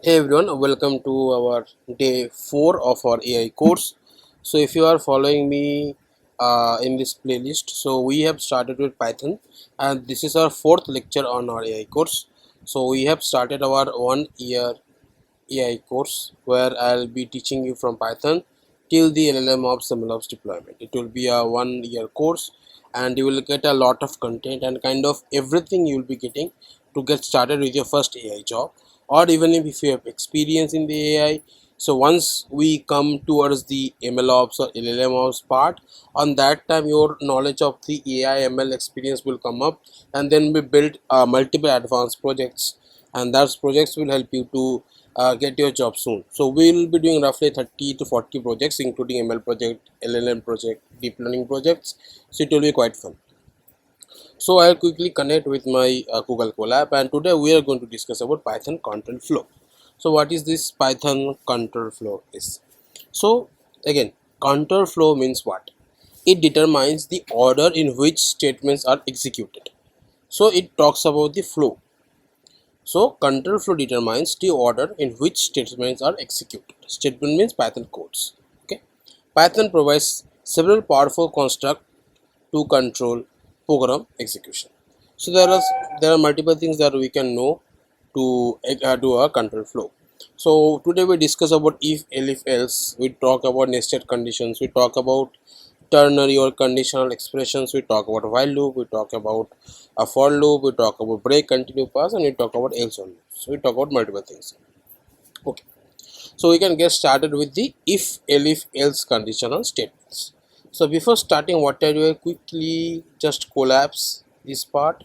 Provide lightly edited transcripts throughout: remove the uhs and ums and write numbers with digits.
Hey everyone, welcome to our day 4 of our AI course. So, if you are following me in this playlist, so we have started with Python, and this is our fourth lecture on our AI course. So, we have started our 1 year AI course where I'll be teaching you from Python till the LLM of MLOps deployment. It will be a 1 year course, and you will get a lot of content and kind of everything you will be getting to get started with your first AI job, or even if you have experience in the AI. So once we come towards the MLOps or LLMOps part, on that time your knowledge of the AI ML experience will come up, and then we build multiple advanced projects, and those projects will help you to get your job soon. So we will be doing roughly 30 to 40 projects, including ML project, LLM project, deep learning projects. So it will be quite fun. So I'll quickly connect with my Google Colab, and today we are going to discuss about Python control flow. So what is this Python control flow is? So again, control flow means what? It determines the order in which statements are executed. So it talks about the flow. So control flow determines the order in which statements are executed. Statement means Python codes. Okay. Python provides several powerful constructs to control program execution. So there are multiple things that we can know to do a control flow. So today we discuss about if, elif, else. We talk about nested conditions. We talk about ternary or conditional expressions. We talk about while loop. We talk about a for loop. We talk about break, continue, pass, and we talk about else on loop. So we talk about multiple things. Okay. So we can get started with the if, elif, else conditional statements. So before starting, what I do, I quickly just collapse this part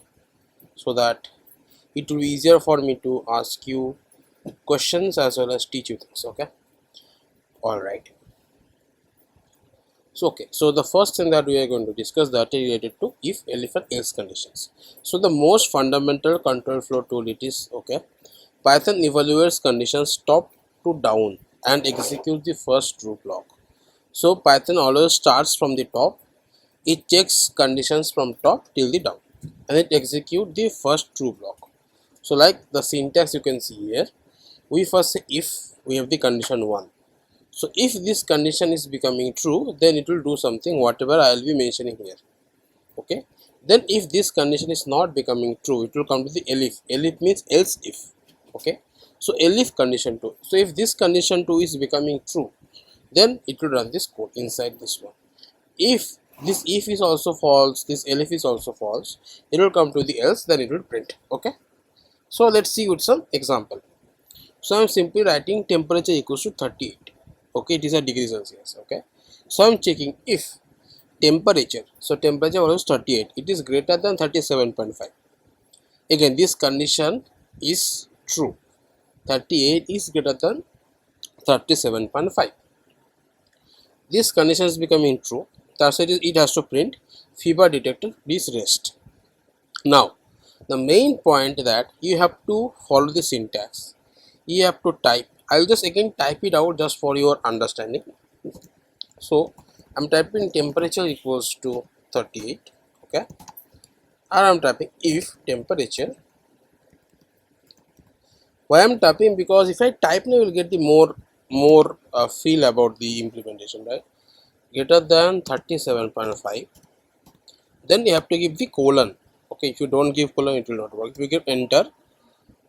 so that it will be easier for me to ask you questions as well as teach you things. Okay. All right. So okay, so the first thing that we are going to discuss that is related to if, elif, and else conditions. So the most fundamental control flow tool it is. Okay, Python evaluates conditions top to down and executes the first true block. So Python always starts from the top. It checks conditions from top till the down, and it executes the first true block. So like the syntax you can see here, we first say if we have the condition 1. So if this condition is becoming true, then it will do something whatever I will be mentioning here. Okay. Then if this condition is not becoming true, it will come to the elif. Elif means else if. Okay. So elif condition 2. So if this condition 2 is becoming true, then it will run this code inside this one. If this if is also false, this elif is also false, it will come to the else, then it will print. Okay. So let's see with some example. So I'm simply writing temperature equals to 38. Okay, it is a degree Celsius. Okay, so I'm checking if temperature, so temperature was 38, it is greater than 37.5. Again, this condition is true. 38 is greater than 37.5. This condition is becoming true. That's why it has to print fever detected, please rest. Now, the main point that you have to follow the syntax. You have to type. I will just again type it out just for your understanding. So I'm typing temperature equals to 38. Okay, and I'm typing if temperature. Why I'm typing? Because if I type now, you will get the more feel about the implementation, right? Greater than 37.5. Then you have to give the colon. Okay, if you don't give colon, it will not work. If you give enter,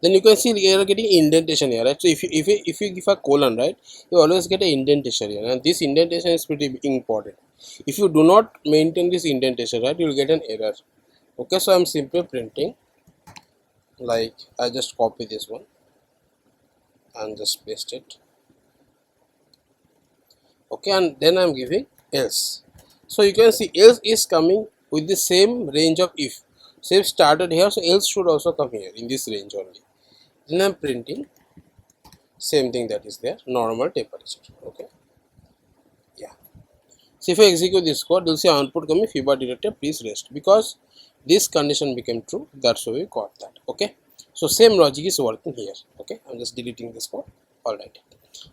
then you can see you are getting indentation here, right? So if you give a colon, right, you always get an indentation here, and this indentation is pretty important. If you do not maintain this indentation, right, you will get an error. Okay, so I'm simply printing, like I just copy this one and just paste it. Okay, and then I'm giving else. So you can see else is coming with the same range of if. So if started here, so else should also come here in this range only. Then I'm printing same thing that is there, normal temperature. Okay, yeah. So if I execute this code, you'll see output coming fever detected, please rest, because this condition became true. That's why we got that. Okay, so same logic is working here. Okay, I'm just deleting this code. All right,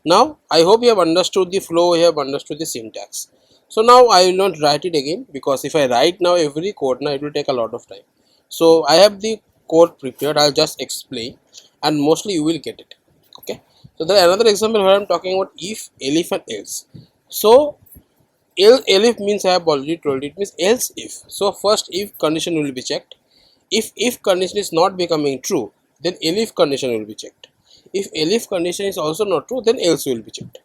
now I hope you have understood the flow, you have understood the syntax. So now I will not write it again, because if I write now every code, now it will take a lot of time. So I have the code prepared. I'll just explain, and mostly you will get it. Okay, So there another example where I'm talking about if, elif and else. So elif means I have already told it means else if. So first if condition will be checked. If condition is not becoming true, then elif condition will be checked. If elif condition is also not true, then else will be checked.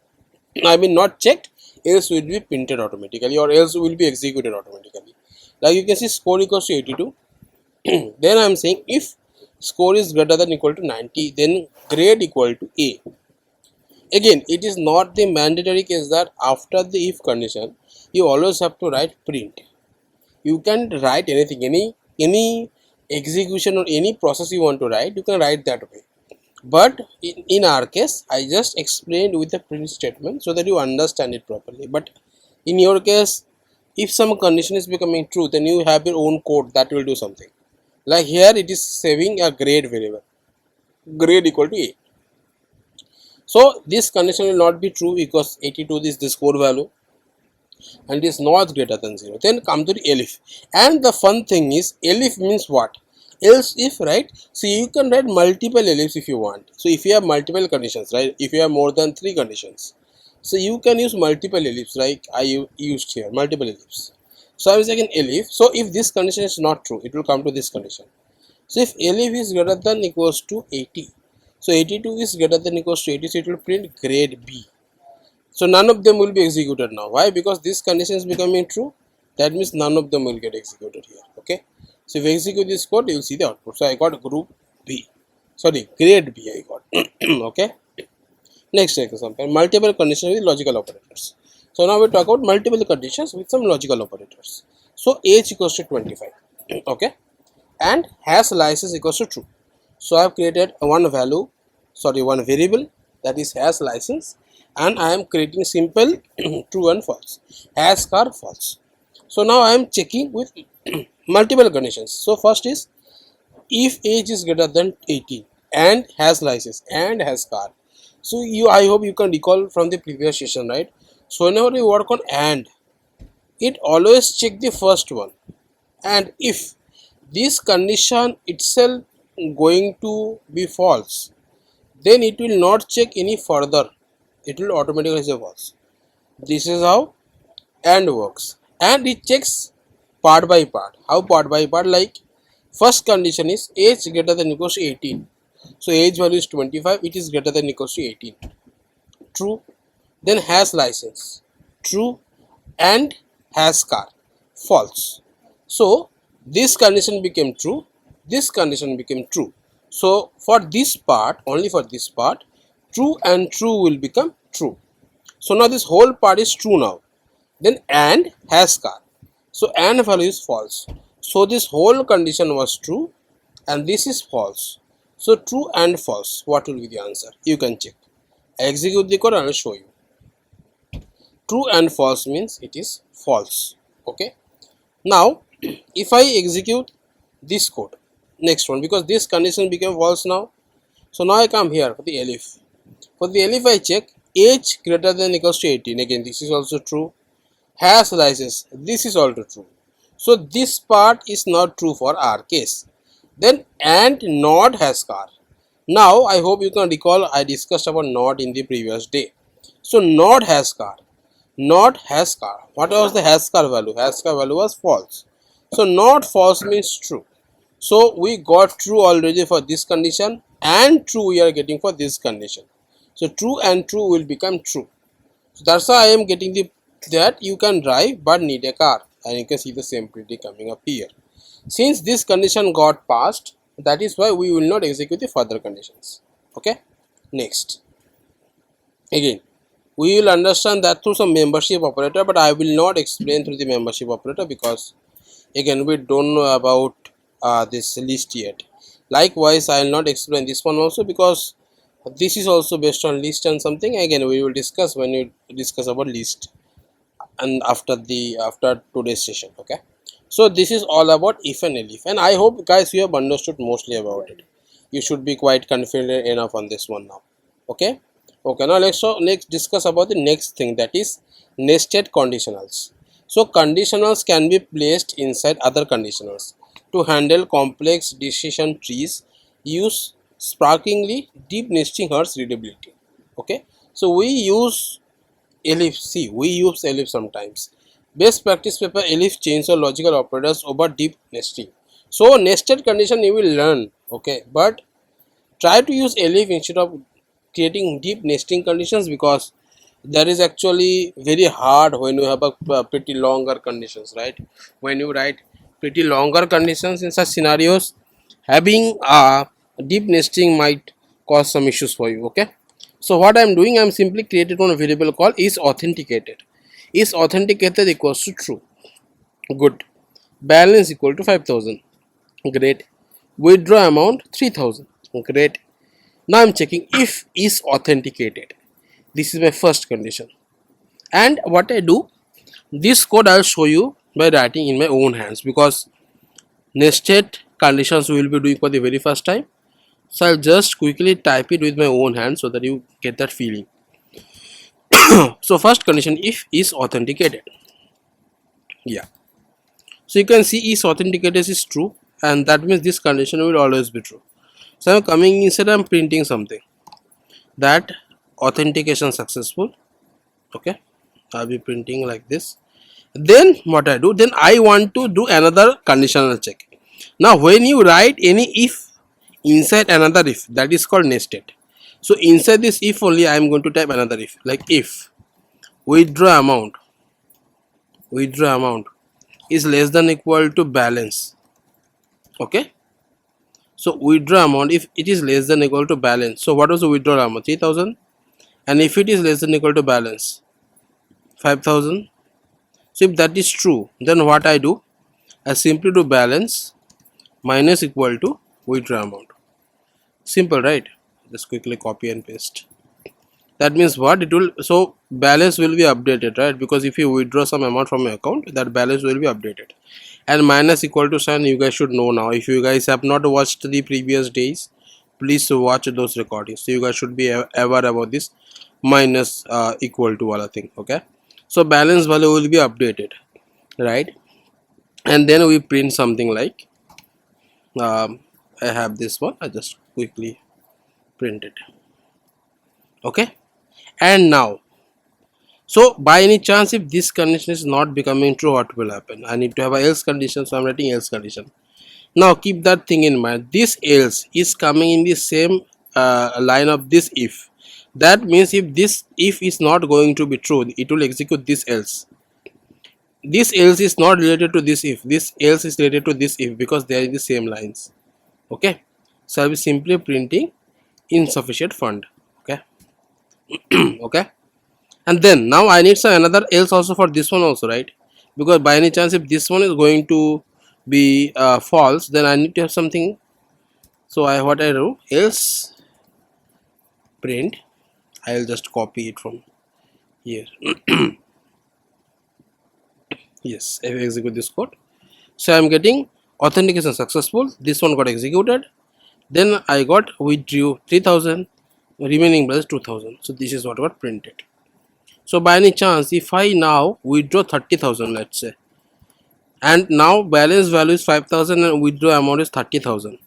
I mean not checked, else will be printed automatically or else will be executed automatically. Like you can see score equals to 82. Then I am saying if score is greater than equal to 90, then grade equal to A. Again, it is not the mandatory case that after the if condition, you always have to write print. You can write anything, any execution or any process you want to write, you can write that way. But in our case, I just explained with the print statement so that you understand it properly. But in your case, if some condition is becoming true, then you have your own code that will do something. Like here, it is saving a grade variable, grade equal to A. So this condition will not be true because 82 is the score value and is not greater than 0. Then come to the elif. And the fun thing is elif means what? Else if, right? So you can write multiple elifs if you want. So if you have multiple conditions, right? If you have more than 3 conditions, so you can use multiple elifs, like I used here, multiple elifs. So I was saying elif. So if this condition is not true, it will come to this condition. So if elif is greater than equals to 80, so 82 is greater than equals to 80, so it will print grade B. So none of them will be executed now. Why? Because this condition is becoming true. That means none of them will get executed here. Okay. So if you execute this code, you will see the output. So I got group B. Sorry, grade B I got. Okay. Next example, multiple conditions with logical operators. So now we talk about multiple conditions with some logical operators. So age equals to 25. Okay. And has license equals to true. So I have created one variable, that is has license, and I am creating simple true and false, has car false. So now I am checking with multiple conditions. So first is if age is greater than 18 and has license and has car. So I hope you can recall from the previous session, right? So whenever we work on and, it always check the first one, and if this condition itself going to be false, then it will not check any further, it will automatically say false. This is how and works, and it checks part by part. How part by part? Like first condition is age greater than equals to 18, so age value is 25, it is greater than equals to 18, true. Then has license, true, and has car, false. So this condition became true, this condition became true. So for this part, only for this part, true and true will become true. So now this whole part is true now. Then and has car, so and value is false. So this whole condition was true and this is false. So true and false, what will be the answer? You can check. I execute the code and I will show you. True and false means it is false. Okay. Now if I execute this code, next one, because this condition became false now, so now I come here for the elif. For the elif I check age greater than equals to 18, again this is also true. Has license, this is also true. So this part is not true for our case. Then and not has car. Now I hope you can recall I discussed about not in the previous day. So not has car, not has car. What was the has car value? Has car value was false. So not false means true. So we got true already for this condition and true we are getting for this condition. So true and true will become true. So that's why I am getting that you can drive but need a car, and you can see the same pretty coming up here. Since this condition got passed, that is why we will not execute the further conditions. Okay. Next, again we will understand that through some membership operator, but I will not explain through the membership operator because again we don't know about this list yet. Likewise I will not explain this one also because this is also based on list and something. Again we will discuss when we discuss about list and after today's session. Okay. So this is all about if and elif, and I hope guys you have understood mostly about it. You should be quite confident enough on this one now. Okay. Okay, now let's discuss about the next thing, that is nested conditionals. So conditionals can be placed inside other conditionals to handle complex decision trees. Use sparkingly deep nesting hurts readability. Okay, so we use elif. See, we use elif sometimes. Best practice paper elif chains or logical operators over deep nesting. So nested condition you will learn. Okay, but try to use elif instead of creating deep nesting conditions, because that is actually very hard when you have a pretty longer conditions, right? When you write pretty longer conditions in such scenarios, having a deep nesting might cause some issues for you. Okay, so what I'm doing, I'm simply created one variable called is authenticated. Is authenticated equals to true. Good. Balance equal to 5,000. Great. Withdraw amount 3,000. Great. Now I'm checking if is authenticated. This is my first condition. And what I do, this code I'll show you by writing in my own hands, because nested conditions we will be doing for the very first time. So I'll just quickly type it with my own hand so that you get that feeling. So first condition, if is authenticated. Yeah. So you can see is authenticated is true, and that means this condition will always be true. So I'm coming inside, I'm printing something that authentication successful. Okay, I'll be printing like this. Then what I do, then I want to do another conditional check. Now when you write any if inside another if, that is called nested. So inside this if only I am going to type another if, like if withdraw amount is less than equal to balance. Okay, so withdraw amount, if it is less than equal to balance, so what was the withdrawal amount? 3,000. And if it is less than equal to balance, 5,000. So if that is true, then what I do, I simply do balance minus equal to withdraw amount. Simple, right? Just quickly copy and paste. That means what it will, so balance will be updated, right? Because if you withdraw some amount from your account, that balance will be updated. And minus equal to sign, you guys should know now. If you guys have not watched the previous days, please watch those recordings. So you guys should be aware about this minus equal to wala thing. Okay, so balance value will be updated, right? And then we print something like I have this one, I just quickly print it. Okay, and now, so by any chance if this condition is not becoming true, what will happen? I need to have a else condition, so I'm writing else condition. Now keep that thing in mind, this else is coming in the same line of this if. That means if this if is not going to be true, it will execute this else. This else is not related to this if, this else is related to this if, because they are in the same lines. Okay, so I'll be simply printing insufficient fund. Okay. Okay, and then now I need some another else also for this one also, right? Because by any chance if this one is going to be false, then I need to have something. So what I do, else print, I'll just copy it from here. Yes, I execute this code. So I'm getting authentication successful, this one got executed, then I got withdrew 3,000, remaining balance 2,000. So this is what got printed. So by any chance if I now withdraw 30,000, let's say, and now balance value is 5,000 and withdraw amount is 30,000.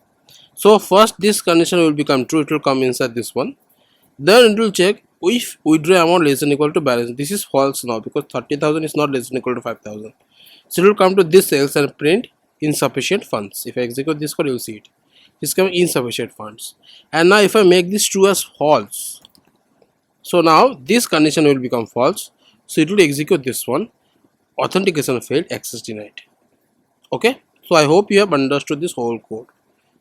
So first this condition will become true, it will come inside this one. Then it will check if withdraw amount less than equal to balance. This is false now, because 30,000 is not less than equal to 5,000. So it will come to this cells and print insufficient funds. If I execute this code, you will see it. It's coming insufficient funds. And now if I make this true as false, so now this condition will become false. So it will execute this one. Authentication failed, access denied. Okay. So I hope you have understood this whole code.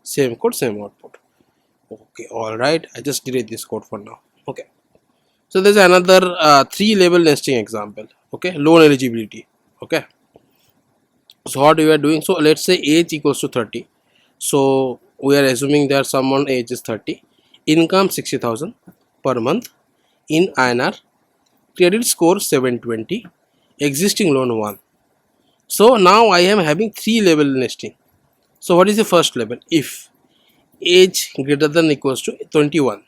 Same code, same output. Okay. All right. I just delete this code for now. Okay. So there's another 3-level nesting example. Okay. Loan eligibility. Okay. So what we are doing, so let's say age equals to 30. So we are assuming that someone age is 30, income 60,000 per month in INR, credit score 720, existing loan 1. So now I am having 3-level nesting. So what is the first level? If age greater than equals to 21,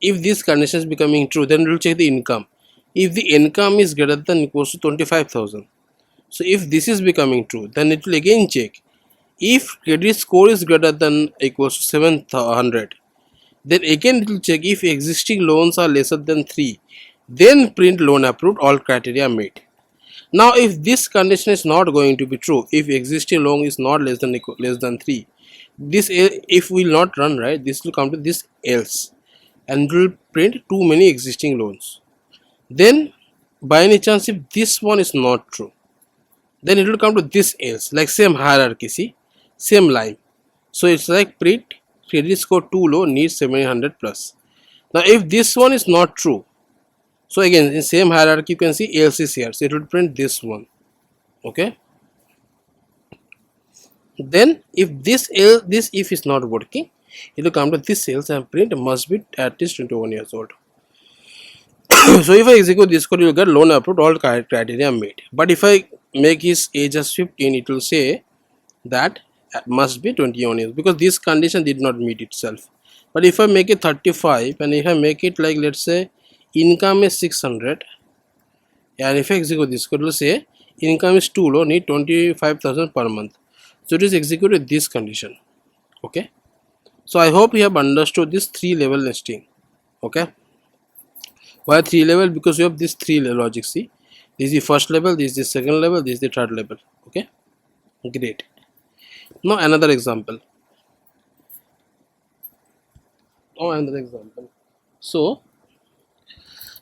if this condition is becoming true, then we will check the income. If the income is greater than equals to 25,000, so if this is becoming true, then it will again check if credit score is greater than equals to 700. Then again it will check if existing loans are lesser than 3, then print loan approved, all criteria met. Now if this condition is not going to be true, if existing loan is not less than 3, this if will not run, right, this will come to this else, and it will print too many existing loans. Then by any chance if this one is not true, then it will come to this else, like same hierarchy, see, same line. So it's like print credit score too low, needs 700 plus. Now if this one is not true, so again in same hierarchy you can see else is here, so it will print this one. Okay, then if this if is not working, it will come to this else and print must be at least 21 years old. So if I execute this code, you will get loan approved, all criteria met. But if I make his age as 15, it will say that must be 21 years, because this condition did not meet itself. But if I make it 35, and if I make it like, let's say income is 600, and if I execute this code, it will say income is too low, need 25,000 per month. So it is executed this condition. Okay, so I hope you have understood this 3-level nesting. Okay, why 3 level? Because you have this 3 logic. See, this is the first level, this is the second level, this is the third level. Okay, great. Now another example. So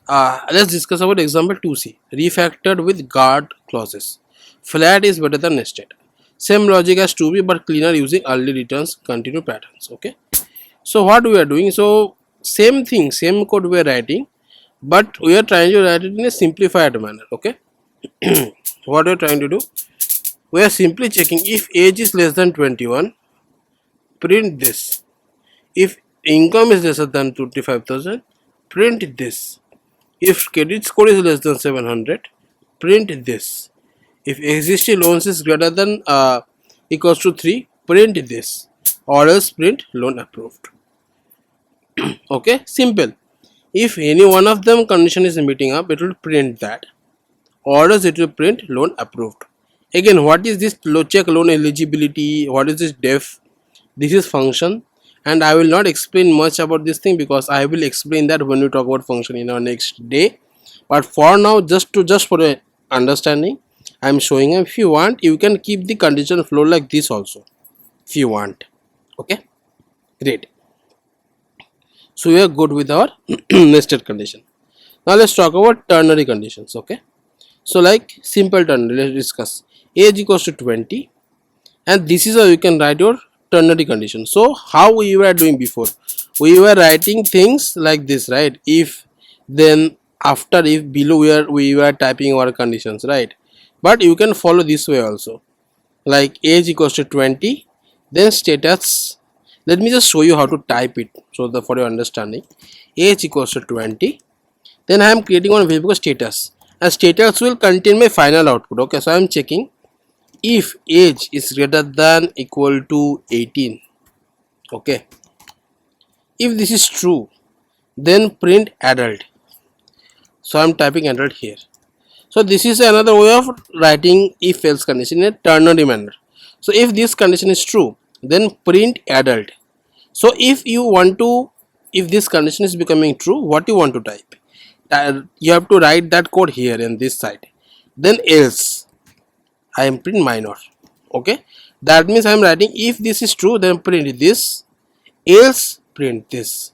let's discuss about example 2c, refactored with guard clauses. Flat is better than nested. Same logic as 2b but cleaner, using early returns continue patterns. Okay, so what we are doing, so same thing, same code we are writing, but we are trying to write it in a simplified manner. Okay, what we are trying to do, we are simply checking if age is less than 21, print this. If income is lesser than 25,000, print this. If credit score is less than 700, print this. If existing loans is greater than equals to 3, print this, or else print loan approved. Okay, simple. If any one of them condition is meeting up, it will print that, or else it will print loan approved. Again, what is this check loan eligibility? What is this def? This is function, and I will not explain much about this thing because I will explain that when we talk about function in our next day. But for now, just for a understanding, I am showing. If you want, you can keep the condition flow like this also, if you want. Okay, great. So we are good with our nested condition. Now let's talk about ternary conditions. Okay, so like simple ternary, let's discuss. Age equals to 20, and this is how you can write your ternary condition. So how we were doing before, we were writing things like this, right? If, then, after, if, below, we were typing our conditions, right? But you can follow this way also, like age equals to 20, then status. Let me just show you how to type it, so that for your understanding, age equals to 20, then I am creating one variable status, and status will contain my final output. Okay, so I am checking if age is greater than equal to 18. Okay, if this is true, then print adult. So I am typing adult here. So this is another way of writing if else condition in a ternary manner. So if this condition is true, then print adult. So if you want to, if this condition is becoming true, what you want to type, you have to write that code here in this side. Then else, I am print minor. Okay, that means I am writing if this is true, then print this, else print this.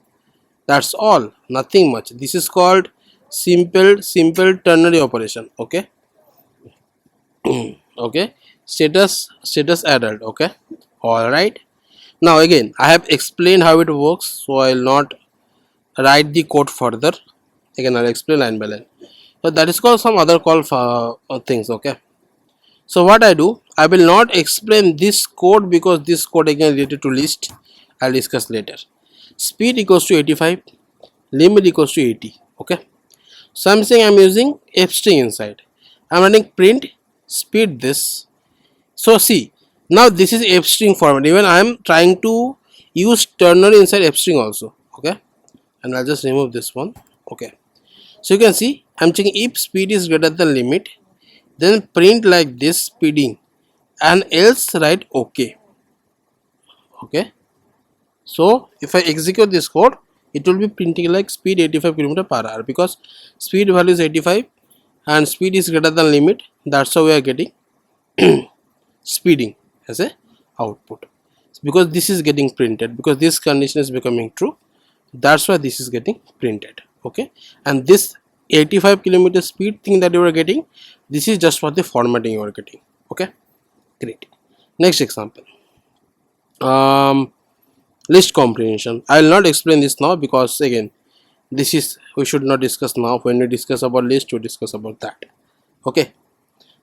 That's all, nothing much. This is called simple ternary operation. Okay. Okay, status adult. Okay, all right. Now again, I have explained how it works, so I will not write the code further. Again, I'll explain line by line. So that is called some other call for things. Okay, so what I do, I will not explain this code because this code again related to list, I'll discuss later. Speed equals to 85, limit equals to 80. Okay, so I'm saying I'm using f string inside, I'm running print speed this. So see, now this is f string format, even I am trying to use ternary inside f string also. Okay, and I'll just remove this one. Okay, so you can see I'm checking if speed is greater than limit, then print like this speeding, and else write okay. Okay, So if I execute this code, it will be printing like speed 85 km/h, because speed value is 85 and speed is greater than limit. That's how we are getting speeding as a output, because this is getting printed, because this condition is becoming true. That's why this is getting printed. Okay, and this 85 kilometer speed thing that you are getting, this is just for the formatting you are getting. Okay, great. Next example, list comprehension. I will not explain this now, because again, this is, we should not discuss now. When we discuss about list, we discuss about that. Okay,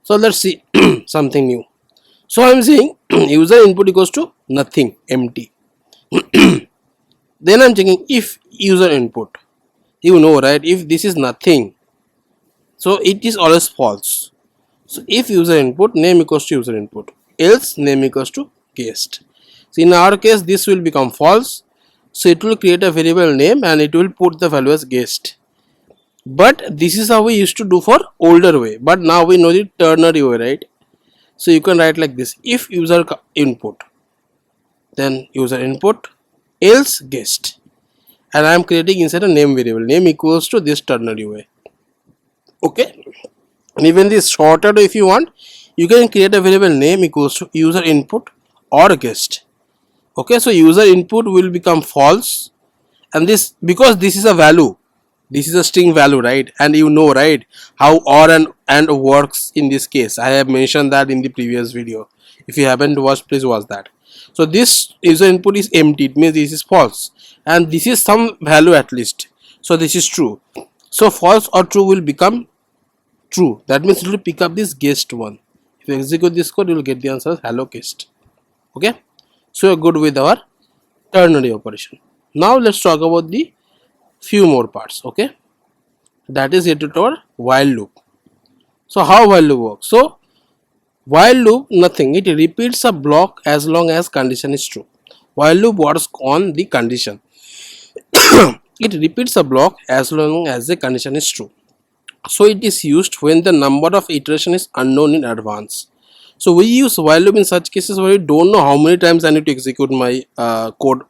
so let's see something new. So I'm saying user input equals to nothing, empty. Then I'm checking if user input, you know, right, if this is nothing, so it is always false. So if user input, name equals to user input, else name equals to guest. So in our case this will become false, so it will create a variable name and it will put the value as guest. But this is how we used to do for older way, but now we know the ternary way, right? So you can write like this: if user input, then user input, else guest, and I am creating inside a name variable, name equals to this ternary way. Okay, and even this shorter way, if you want, you can create a variable name equals to user input or guest. Okay, so user input will become false, and this, because this is a value, this is a string value, right? And you know, right, how or and works in this case. I have mentioned that in the previous video. If you haven't watched, please watch that. So this user input is empty, it means this is false, and this is some value at least, so this is true. So false or true will become true, that means it will pick up this guest one. If you execute this code, you will get the answer as hello guest. Okay, so you're good with our ternary operation. Now let's talk about the few more parts. Okay, that is related to our while loop. So how while loop works? So while loop, nothing, it repeats a block as long as condition is true. While loop works on the condition. It repeats a block as long as the condition is true. So it is used when the number of iteration is unknown in advance. So we use while loop in such cases where we don't know how many times I need to execute my code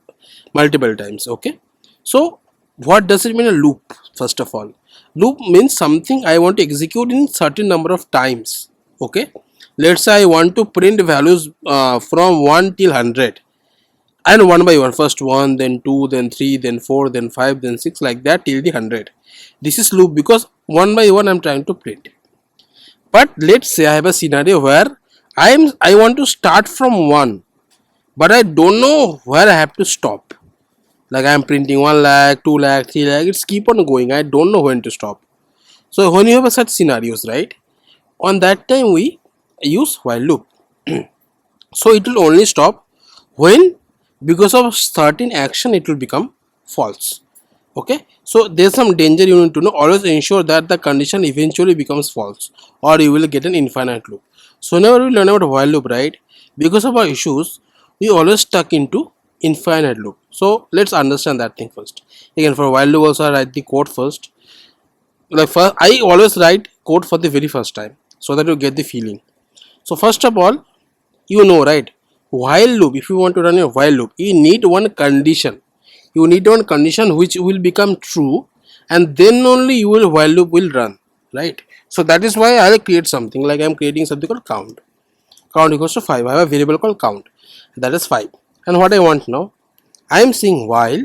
multiple times. Okay, so what does it mean, a loop? First of all, loop means something I want to execute in certain number of times. Okay, let's say I want to print values from 1 till 100, and one by one, first 1, then 2, then 3, then 4, then 5, then 6, like that till the 100. This is loop, because one by one I'm trying to print. But let's say I have a scenario where I want to start from 1, but I don't know where I have to stop. Like I am printing 1 lakh, 2 lakh, 3 lakh, it's keep on going, I don't know when to stop. So when you have such scenarios, right, on that time we use while loop. So it will only stop when, because of certain action, it will become false. Okay, so there's some danger you need to know. Always ensure that the condition eventually becomes false, or you will get an infinite loop. So whenever we learn about while loop, right, because of our issues, we always stuck into infinite loop. So let's understand that thing first. Again, for while loop also I write the code first. Like first, I always write code for the very first time, so that you get the feeling. So first of all, you know, right, while loop, if you want to run a while loop, you need one condition. You need one condition which will become true, and then only you will while loop will run, right? So that is why I'll create something, like I'm creating something called count. Count equals to 5. I have a variable called count, that is 5. And what I want now, I am saying while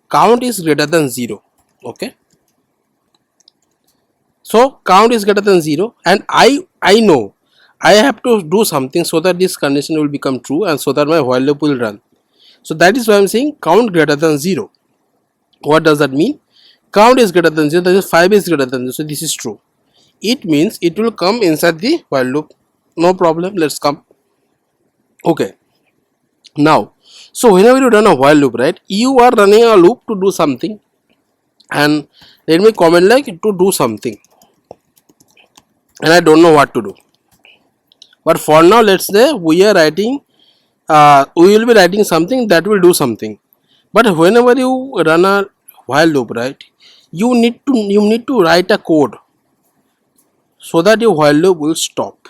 count is greater than 0. Okay, so count is greater than 0, and I know I have to do something so that this condition will become true, and so that my while loop will run. So that is why I'm saying count greater than 0. What does that mean? Count is greater than 0, that is 5 is greater than 0, so this is true. It means it will come inside the while loop. No problem, let's come. Okay, now, so whenever you run a while loop, right, you are running a loop to do something, and let me comment like to do something, and I don't know what to do. But for now, let's say we are writing, we will be writing something that will do something. But whenever you run a while loop, right, you need to write a code so that your while loop will stop.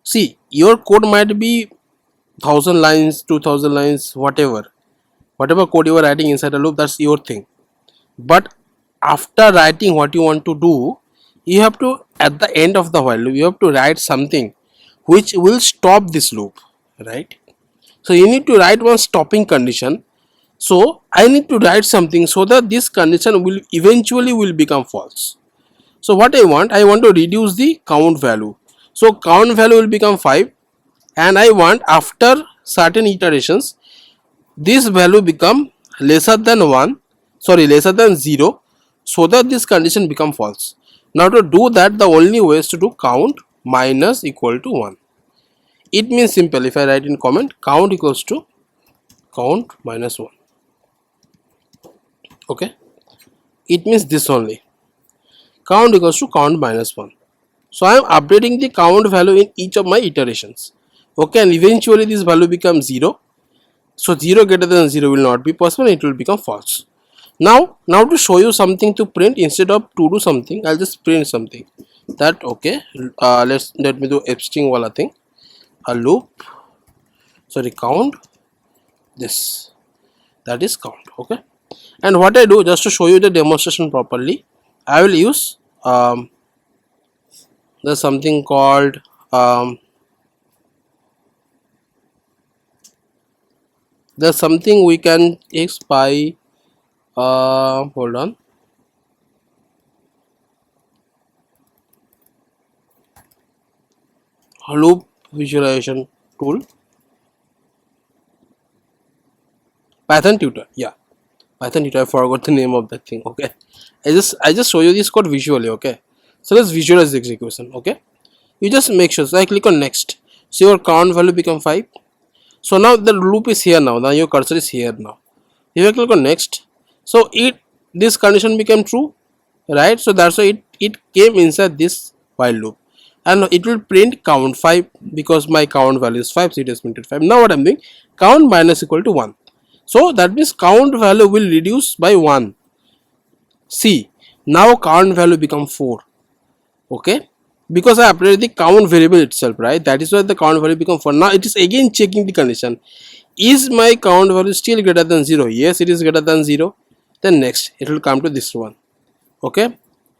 See, your code might be 1000 lines, 2000 lines, whatever whatever code you are writing inside a loop, that's your thing. But after writing what you want to do, you have to, at the end of the while loop, you have to write something which will stop this loop, right? So you need to write one stopping condition. So I need to write something so that this condition will eventually will become false. So what I want to reduce the count value. So count value will become 5, and I want after certain iterations this value become lesser than 1, sorry, lesser than 0, so that this condition become false. Now to do that, the only way is to do count minus equal to 1. It means simple. If I write in comment, count equals to count minus 1. Okay, it means this only, count equals to count minus 1. So I am updating the count value in each of my iterations. Okay, and eventually this value becomes 0. So 0 greater than 0 will not be possible, it will become false. Now to show you something to print, instead of to do something, I'll just print something. That okay, let me do string wala thing, a loop, sorry, count, this, that is count. Okay, and what I do, just to show you the demonstration properly, I will use there's something called there's something we can x by hold on, loop visualization tool, Python tutor, yeah, Python tutor, I forgot the name of that thing. Okay, I just show you this code visually. Okay, so let's visualize the execution. Okay, you just make sure, so I click on next, so your count value become 5. So now the loop is here, now your cursor is here. Now if I click on next, so this condition became true, right? So that's why it came inside this while loop, and it will print count 5 because my count value is 5, so it is printed 5. Now what I'm doing, count minus equal to 1, so that means count value will reduce by 1. See, now count value become 4. Okay, because I updated the count variable itself, right? That is why the count value become 4. Now it is again checking the condition, is my count value still greater than 0? Yes, it is greater than 0. Then next it will come to this one. Okay,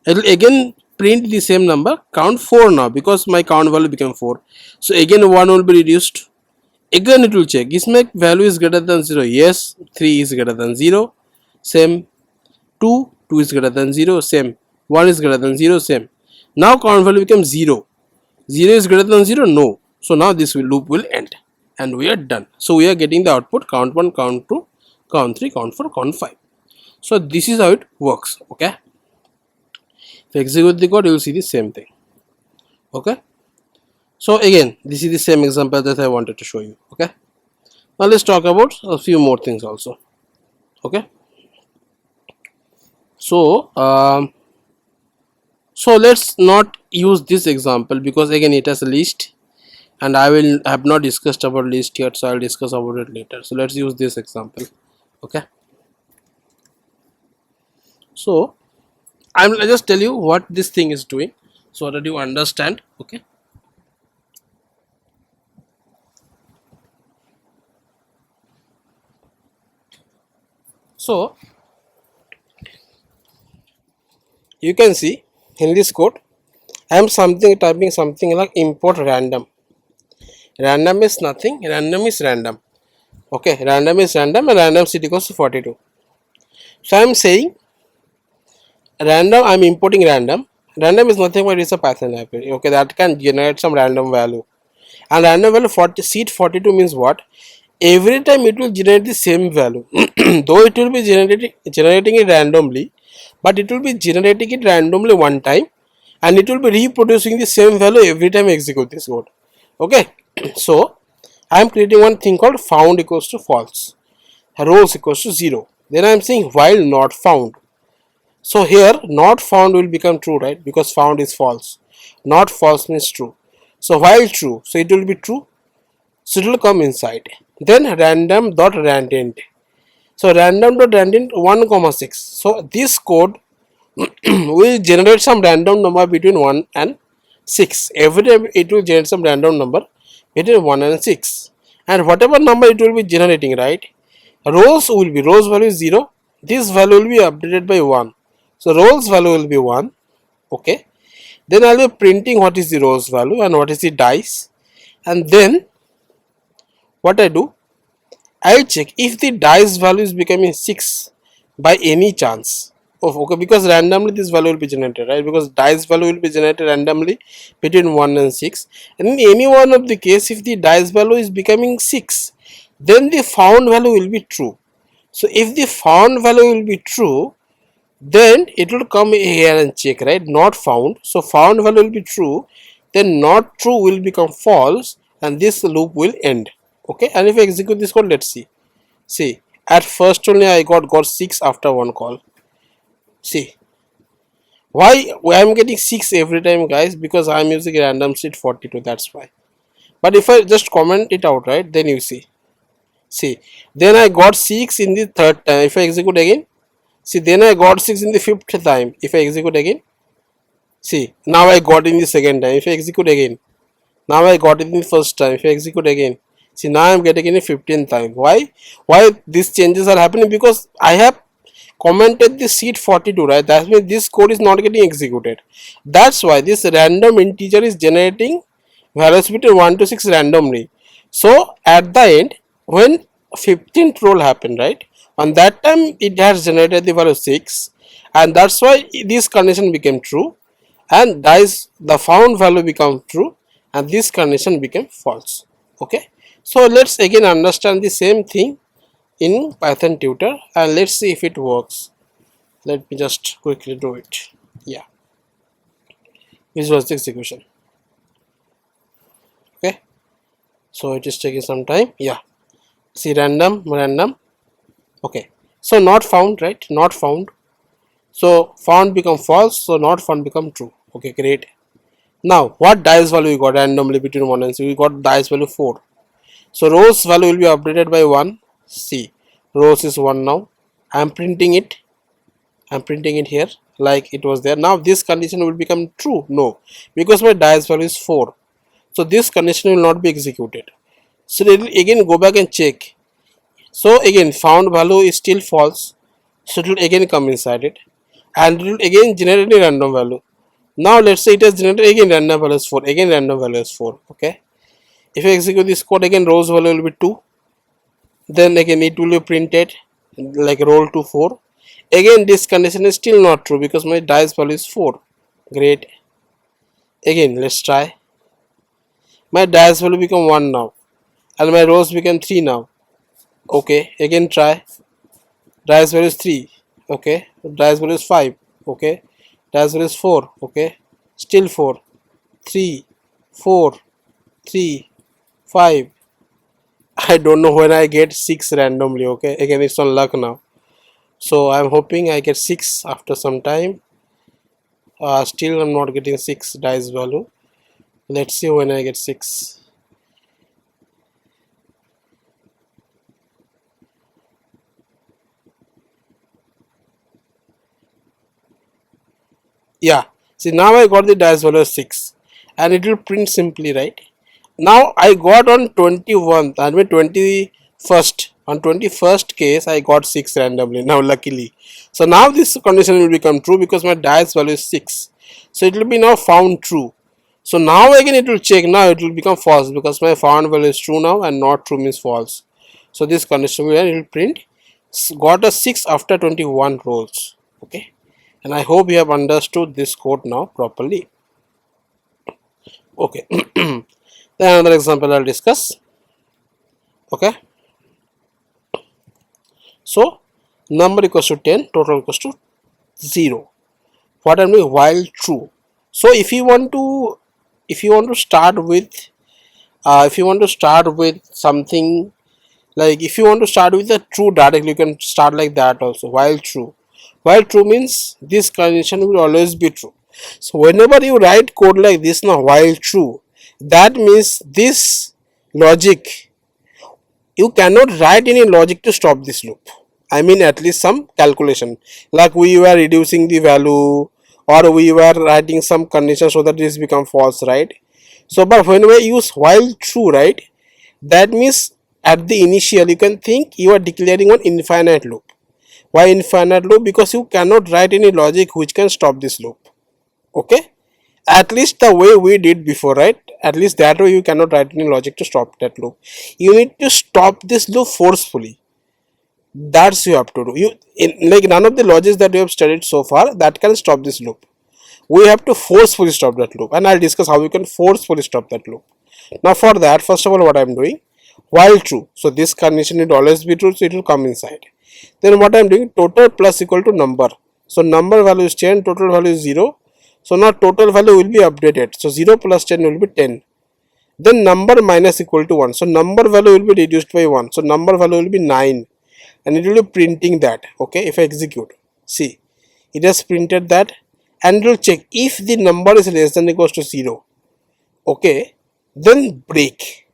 it will again print the same number, count 4 now, because my count value became 4. So again 1 will be reduced. Again it will check, is my value is greater than 0? Yes, 3 is greater than 0, same. 2 is greater than 0, same. 1 is greater than 0, same. Now count value becomes 0. 0 is greater than 0, no. So now this loop will end and we are done. So we are getting the output count 1, count 2, count 3, count 4, count 5. So this is how it works. Okay, if you execute the code, you will see the same thing. Okay, so again this is the same example that I wanted to show you. Okay, now let's talk about a few more things also. Okay, so so let's not use this example because again it has a list and I have not discussed about list yet, so I'll discuss about it later. So let's use this example. Okay, so I'll just tell you what this thing is doing so that you understand. Okay, so you can see in this code I am typing something like import random. Random is nothing, random is random. Okay, random is random and random set equals to 42. So I am saying random, I am importing random. Random is nothing but it's a Python library. Okay, that can generate some random value. And random value seed 42 means what? Every time it will generate the same value. Though it will be generating it randomly, but it will be generating it randomly one time and it will be reproducing the same value every time I execute this code. Okay, so I am creating one thing called found equals to false, rows equals to 0. Then I am saying while not found. So here not found will become true, right? Because found is false. Not false means true. So while true, so it will be true. So it will come inside. Then random dot randint. So random dot randint 1,6. So this code will generate some random number between 1 and 6. Every time it will generate some random number between 1 and 6. And whatever number it will be generating, right? rows value is 0, this value will be updated by 1, so rows value will be 1. Okay, then I'll be printing what is the rows value and what is the dice, and then what I do, I'll check if the dice value is becoming 6 by any chance. Oh, okay, because randomly this value will be generated, right? Because dice value will be generated randomly between 1 and 6. And in any one of the case, if the dice value is becoming 6, then the found value will be true. So if the found value will be true, then it will come here and check, right? Not found. So found value will be true, then not true will become false, and this loop will end. Okay, and if I execute this code, let's see, at first only I got 6 after one call. See why I'm getting 6 every time, guys? Because I'm using random seed 42, that's why. But if I just comment it out, right, then you see, then I got 6 in the third time. If I execute again, see, then I got 6 in the fifth time. If I execute again, see, now I got in the second time. If I execute again, now I got it in the first time. If I execute again, see, now I'm getting in the 15th time. Why these changes are happening? Because I have commented the seed 42, right? That means this code is not getting executed. That's why this random integer is generating values between 1 to 6 randomly. So at the end, when 15th roll happened, right, on that time it has generated the value 6, and that's why this condition became true, and the found value become true, and this condition became false. Okay, so let's again understand the same thing in Python tutor, and let's see if it works. Let me just quickly do it. Yeah, this was the execution. Okay, so it is taking some time. Yeah, see, random. Okay, so not found, right? Not found. So found become false, so not found become true. Okay, great. Now what dice value we got randomly between 1 and 6? We got dice value 4. So rows value will be updated by 1. See, rows is 1 now. I am printing it here like it was there. Now this condition will become true? No, because my dice value is 4. So this condition will not be executed. So it will again go back and check. So again found value is still false. So it will again come inside it, and it will again generate a random value. Now let's say it has generated again random value is 4. Again random value is 4. Okay. If I execute this code again, rows value will be 2. Then again it will be printed like roll to 4. Again this condition is still not true because my dice value is 4. Great. Again let's try. My dice value become 1 now, and my rows become 3 now. Okay, again try. Dice value is 3. Okay, dice value is 5. Okay, dice value is 4. Okay, still 4. 3, 4, 3, 5. I don't know when I get 6 randomly. Okay, again it's on luck now. So I'm hoping I get 6 after some time. Still I'm not getting 6 dice value. Let's see when I get 6. Yeah, see, now I got the dice value 6, and it will print simply, right? Now I got on 21th, I mean 21st. On 21st case I got 6 randomly now, luckily. So now this condition will become true because my dice value is 6. So it will be now found true. So now again it will check. Now it will become false because my found value is true now, and not true means false. So this condition will print got a 6 after 21 rolls. Okay, and I hope you have understood this code now properly. Okay. Then another example I'll discuss. Okay, so number equals to 10, total equals to 0. What I'm doing, while true. So if you want to start with something, like if you want to start with a true directly, you can start like that also. While true means this condition will always be true. So whenever you write code like this now, while true, that means this logic, you cannot write any logic to stop this loop. I mean at least some calculation, like we were reducing the value, or we were writing some condition so that this become false, right? So but when we use while true, right, that means at the initial, you can think you are declaring one infinite loop. Why infinite loop? Because you cannot write any logic which can stop this loop. Okay, at least the way we did before, right? At least that way you cannot write any logic to stop that loop. You need to stop this loop forcefully. That's you have to do. You in like none of the logics that we have studied so far that can stop this loop. We have to forcefully stop that loop, and I'll discuss how we can forcefully stop that loop. Now for that, first of all, what I'm doing, while true, so this condition will always be true, so it will come inside. Then what I'm doing, total plus equal to number. So number value is 10, total value is 0. So now total value will be updated. So 0 plus 10 will be 10. Then number minus equal to 1. So number value will be reduced by 1. So number value will be 9. And it will be printing that. Okay, if I execute, see, it has printed that, and it will check if the number is less than or equals to 0. Okay, then break.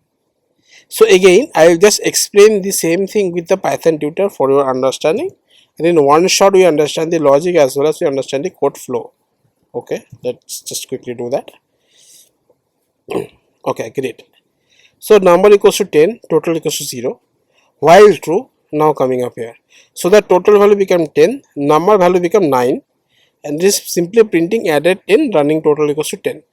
So again, I will just explain the same thing with the Python tutor for your understanding, and in one shot we understand the logic as well as we understand the code flow. Okay, let's just quickly do that. Okay, great. So number equals to 10, total equals to 0, while true. Now coming up here, so the total value become 10, number value become 9, and this simply printing added 10, running total equals to 10.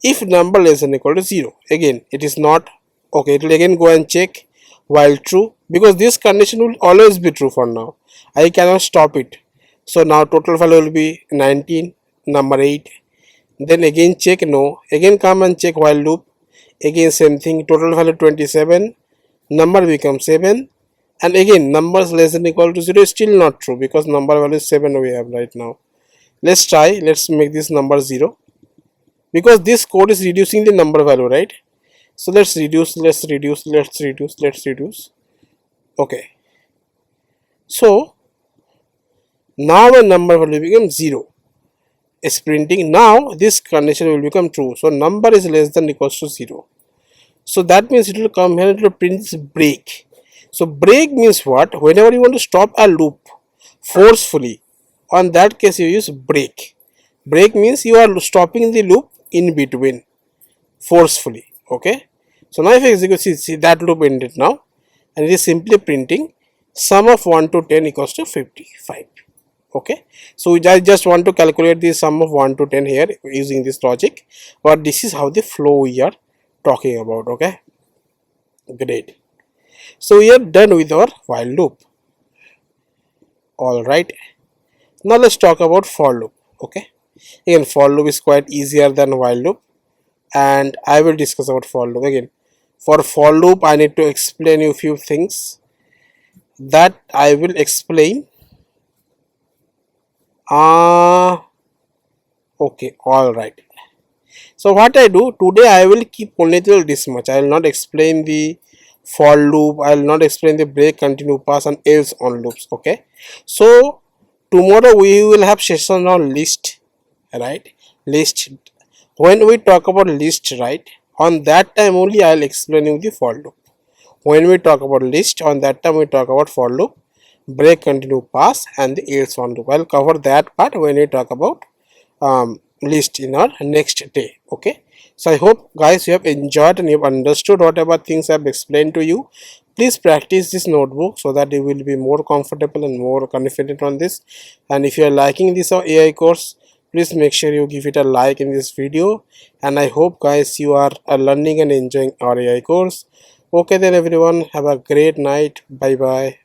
If number less than or equal to 0, again it is not. Okay, it will again go and check while true, because this condition will always be true for now. I cannot stop it. So now total value will be 19, number 8. Then again check no, again come and check while loop, again same thing, total value 27, number becomes 7, and again numbers less than or equal to 0 is still not true, because number value is 7 we have right now. Let's try, let's make this number 0, because this code is reducing the number value, right? So let's reduce. Okay, so now a number value becomes 0 is printing. Now this condition will become true, so number is less than or equals to 0. So that means it will come here, it will print this break. So break means what? Whenever you want to stop a loop forcefully, on that case you use break. Break means you are stopping the loop in between forcefully. Okay, so now if I execute, see that loop ended now, and it is simply printing sum of 1 to 10 equals to 55. Okay, so I just want to calculate the sum of 1 to 10 here using this logic, but this is how the flow we are talking about. Okay, great. So we are done with our while loop. All right, now let's talk about for loop. Okay, again for loop is quite easier than while loop, and I will discuss about for loop. Again, for for loop I need to explain you a few things that I will explain. Okay, all right. So what I do today, I will keep only till this much. I will not explain the for loop, I will not explain the break, continue, pass, and else on loops. Okay, so tomorrow we will have session on list, right? List. When we talk about list, right, on that time only I will explain you the for loop. When we talk about list, on that time we talk about for loop, break, continue, pass, and the else on loop. I'll cover that part when we talk about list in our next day. Okay, so I hope guys you have enjoyed and you have understood whatever things I have explained to you. Please practice this notebook so that you will be more comfortable and more confident on this. And if you are liking this AI course, please make sure you give it a like in this video. And I hope guys you are learning and enjoying our AI course. Okay then everyone, have a great night. Bye bye.